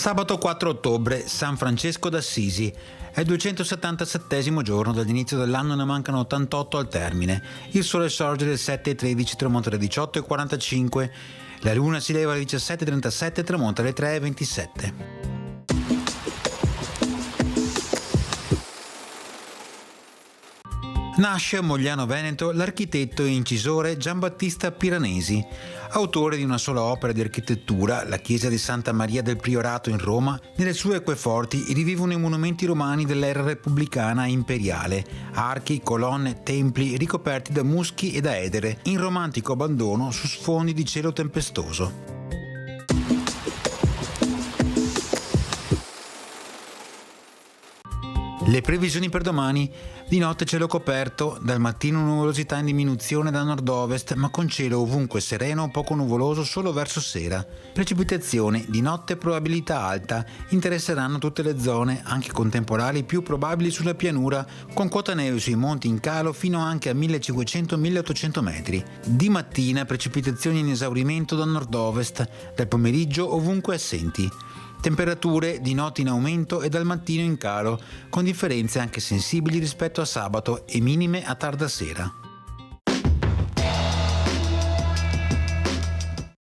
Sabato 4 ottobre, San Francesco d'Assisi. È il 277° giorno dall'inizio dell'anno, ne mancano 88 al termine. Il sole sorge alle 7:13, tramonta alle 18:45. La luna si leva alle 17:37, tramonta alle 3:27. Nasce a Mogliano Veneto l'architetto e incisore Giambattista Piranesi, autore di una sola opera di architettura, la chiesa di Santa Maria del Priorato in Roma. Nelle sue acqueforti rivivono i monumenti romani dell'era repubblicana e imperiale, archi, colonne, templi ricoperti da muschi e da edere, in romantico abbandono su sfondi di cielo tempestoso. Le previsioni per domani: di notte cielo coperto, dal mattino nuvolosità in diminuzione da nord-ovest, ma con cielo ovunque sereno o poco nuvoloso solo verso sera. Precipitazioni, di notte probabilità alta, interesseranno tutte le zone, anche con temporali più probabili sulla pianura, con quota neve sui monti in calo fino anche a 1500-1800 metri. Di mattina precipitazioni in esaurimento da nord-ovest, dal pomeriggio ovunque assenti. Temperature di notte in aumento e dal mattino in calo, con differenze anche sensibili rispetto a sabato e minime a tarda sera.